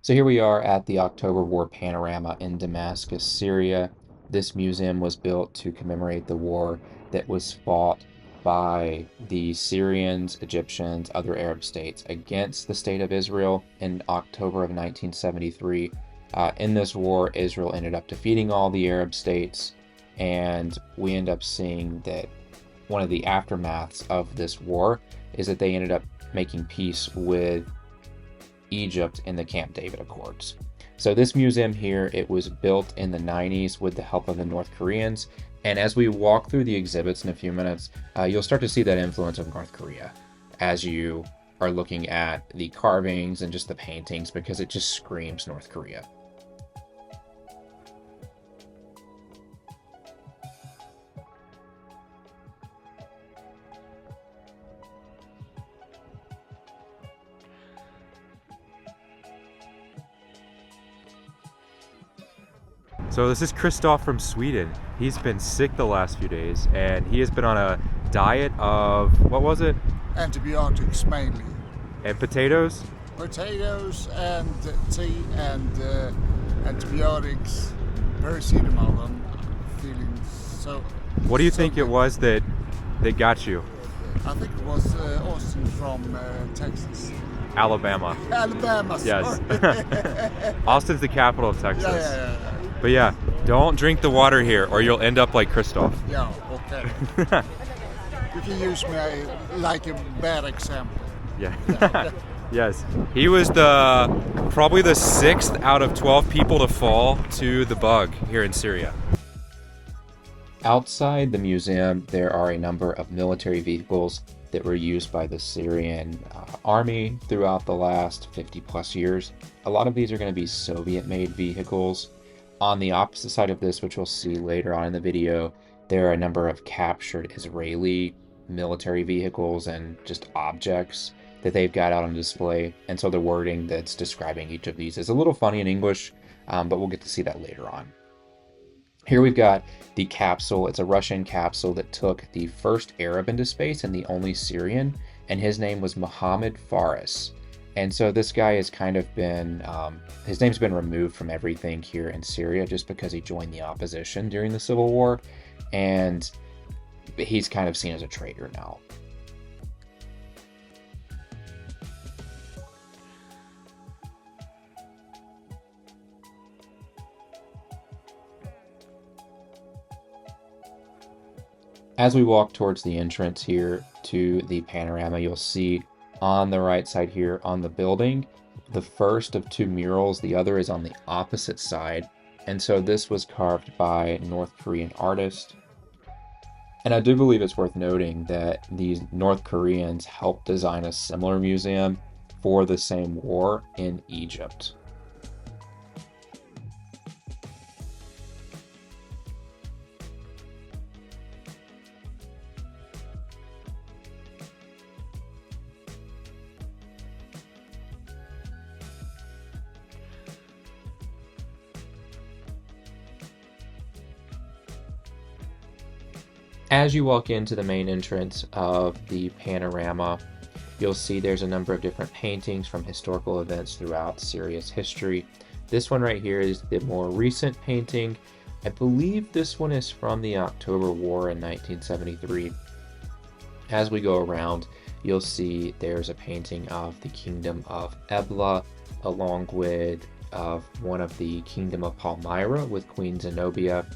So here we are at the October War Panorama in Damascus, Syria. This museum was built to commemorate the war that was fought by the Syrians, Egyptians, other Arab states against the state of Israel in October of 1973. In this war, Israel ended up defeating all the Arab states, and we end up seeing that one of the aftermaths of this war is that they ended up making peace with Egypt in the Camp David Accords. So this museum here, it was built in the 90s with the help of the North Koreans. And as we walk through the exhibits in a few minutes, you'll start to see that influence of North Korea as you are looking at the carvings and just the paintings, because it just screams North Korea. So this is Kristoff from Sweden. He's been sick the last few days, and he has been on a diet of, what was it? Antibiotics mainly. And potatoes? Potatoes and tea and antibiotics, paracetamol. I'm feeling so. What do you so think it good. was that got you? I think it was Austin from Texas. Alabama. Alabama, Yes. sorry. Austin's the capital of Texas. Yeah. But yeah, don't drink the water here or you'll end up like Kristoff. Yeah, okay. You can use me like a bad example. Yeah. Yes. He was probably the 6th out of 12 people to fall to the bug here in Syria. Outside the museum, there are a number of military vehicles that were used by the Syrian army throughout the last 50 plus years. A lot of these are going to be Soviet-made vehicles. On the opposite side of this, which we'll see later on in the video, there are a number of captured Israeli military vehicles and just objects that they've got out on display. And so the wording that's describing each of these is a little funny in English, but we'll get to see that later on. Here we've got the capsule. It's a Russian capsule that took the first Arab into space and the only Syrian, and his name was Mohammed Faris. And so this guy has kind of been, his name's been removed from everything here in Syria just because he joined the opposition during the civil war, and he's kind of seen as a traitor now. As we walk towards the entrance here to the panorama, you'll see on the right side here on the building, the first of two murals. The other is on the opposite side. And so this was carved by a North Korean artist. And I do believe it's worth noting that these North Koreans helped design a similar museum for the same war in Egypt. As you walk into the main entrance of the panorama, you'll see there's a number of different paintings from historical events throughout Syria's history. This one right here is the more recent painting. I believe this one is from the October War in 1973. As we go around, you'll see there's a painting of the Kingdom of Ebla, along with one of the Kingdom of Palmyra with Queen Zenobia.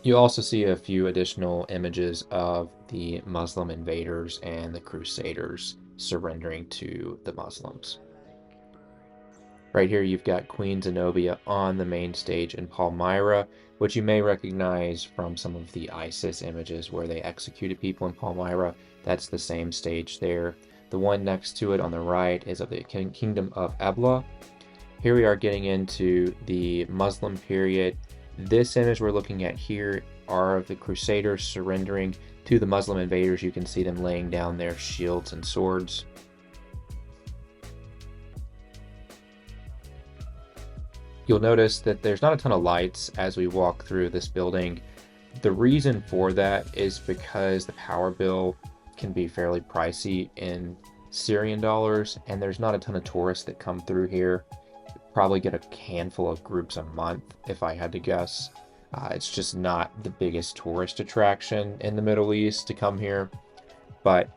You also see a few additional images of the Muslim invaders and the Crusaders surrendering to the Muslims. Right here you've got Queen Zenobia on the main stage in Palmyra, which you may recognize from some of the ISIS images where they executed people in Palmyra. That's the same stage there. The one next to it on the right is of the Kingdom of Ebla. Here we are getting into the Muslim period. This image we're looking at here are of the Crusaders surrendering to the Muslim invaders. You can see them laying down their shields and swords. You'll notice that there's not a ton of lights as we walk through this building. The reason for that is because the power bill can be fairly pricey in Syrian dollars, and there's not a ton of tourists that come through here. probably get a handful of groups a month if I had to guess. It's just not the biggest tourist attraction in the Middle East to come here. But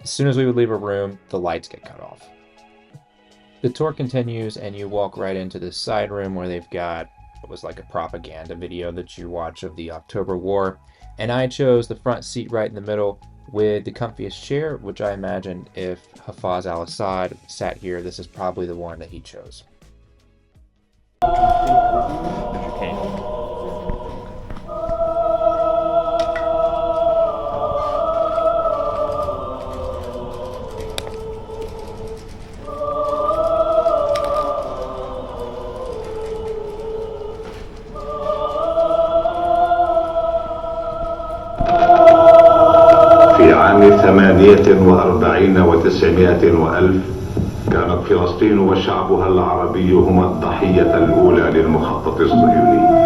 as soon as we would leave a room, the lights get cut off. The tour continues and you walk right into this side room where they've got what was like a propaganda video that you watch of the October War. And I chose the front seat right in the middle with the comfiest chair, which I imagine if Hafez al-Assad sat here, this is probably the one that he chose. في عام 48 و900 وألف كانت فلسطين وشعبها العربي هما الضحية الأولى للمخطط الصهيوني.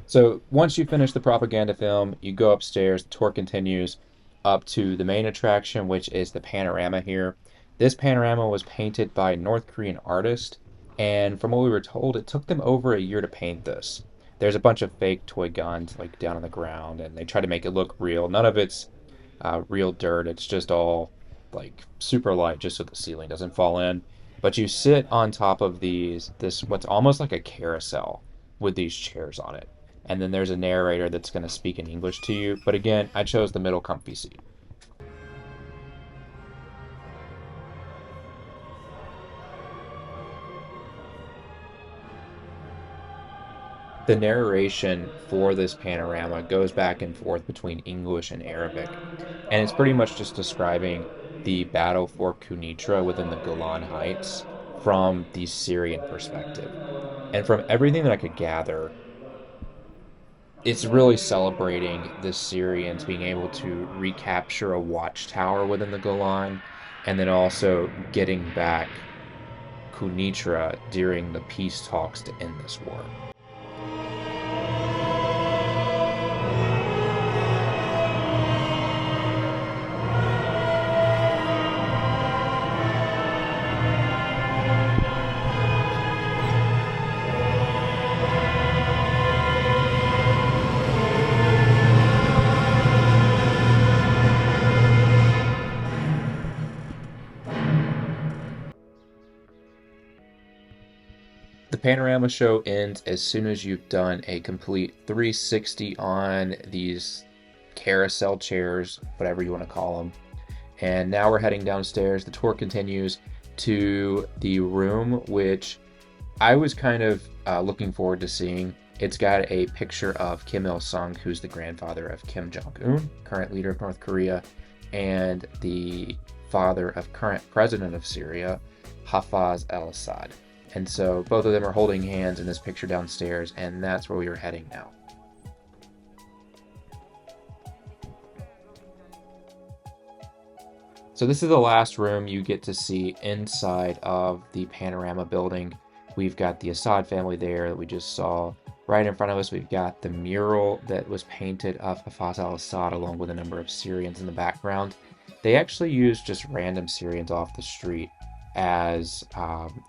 So once you finish the propaganda film, you go upstairs, the tour continues up to the main attraction, which is the panorama here. This panorama was painted by a North Korean artist, and from what we were told, it took them over a year to paint this. There's a bunch of fake toy guns like down on the ground, and they try to make it look real. None of it's real dirt. It's just all like super light, just so the ceiling doesn't fall in. But you sit on top of this what's almost like a carousel with these chairs on it. And then there's a narrator that's going to speak in English to you. But again, I chose the middle comfy seat. The narration for this panorama goes back and forth between English and Arabic. And it's pretty much just describing the battle for Quneitra within the Golan Heights from the Syrian perspective. And from everything that I could gather, it's really celebrating the Syrians being able to recapture a watchtower within the Golan, and then also getting back Quneitra during the peace talks to end this war. The panorama show ends as soon as you've done a complete 360 on these carousel chairs, whatever you want to call them. And now we're heading downstairs. The tour continues to the room, which I was kind of looking forward to seeing. It's got a picture of Kim Il-sung, who's the grandfather of Kim Jong-un, current leader of North Korea, and the father of current president of Syria, Hafez al-Assad. And so both of them are holding hands in this picture downstairs, and that's where we are heading now. So this is the last room you get to see inside of the panorama building. We've got the Assad family there that we just saw. Right in front of us, we've got the mural that was painted of Hafez al-Assad along with a number of Syrians in the background. They actually used just random Syrians off the street as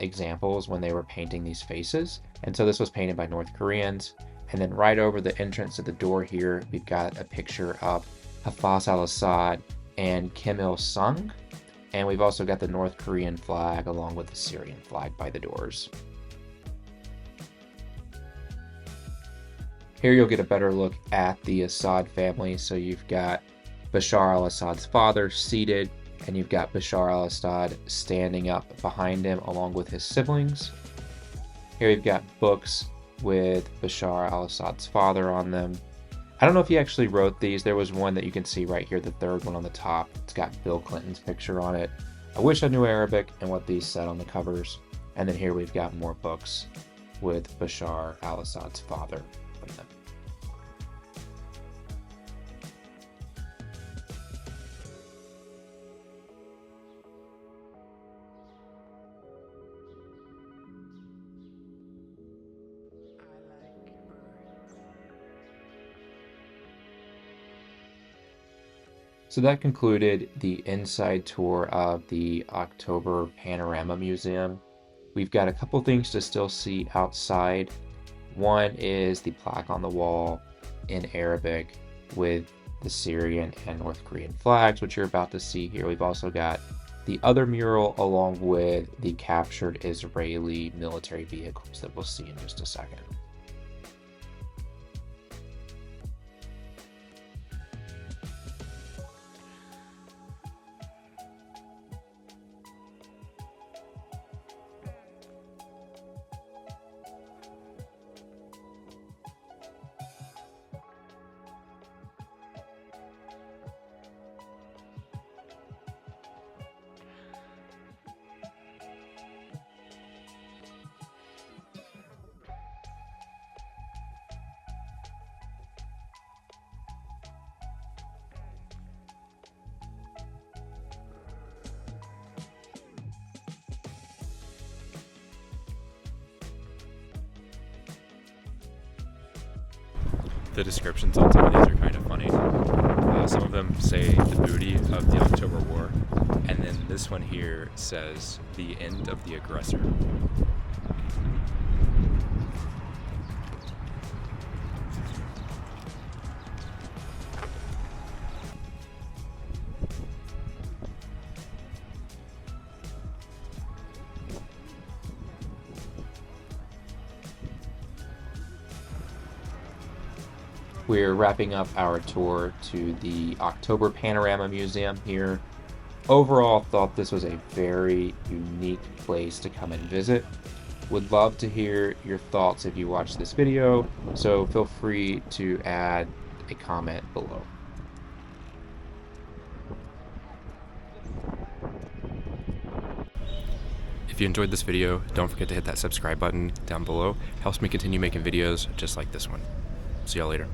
examples when they were painting these faces. And so this was painted by North Koreans. And then right over the entrance to the door here, we've got a picture of Hafez al-Assad and Kim Il-sung. And we've also got the North Korean flag along with the Syrian flag by the doors. Here you'll get a better look at the Assad family. So you've got Bashar al-Assad's father seated, and you've got Bashar al-Assad standing up behind him along with his siblings. Here you've got books with Bashar al-Assad's father on them. I don't know if he actually wrote these. There was one that you can see right here, the third one on the top. It's got Bill Clinton's picture on it. I wish I knew Arabic and what these said on the covers. And then here we've got more books with Bashar al-Assad's father in them. So that concluded the inside tour of the October Panorama Museum. We've got a couple things to still see outside. One is the plaque on the wall in Arabic with the Syrian and North Korean flags, which you're about to see here. We've also got the other mural along with the captured Israeli military vehicles that we'll see in just a second. The descriptions on some of these are kind of funny. Some of them say the booty of the October War, and then this one here says the end of the aggressor. We're wrapping up our tour to the October Panorama Museum here. Overall, thought this was a very unique place to come and visit. Would love to hear your thoughts if you watch this video, so feel free to add a comment below. If you enjoyed this video, don't forget to hit that subscribe button down below. It helps me continue making videos just like this one. See y'all later.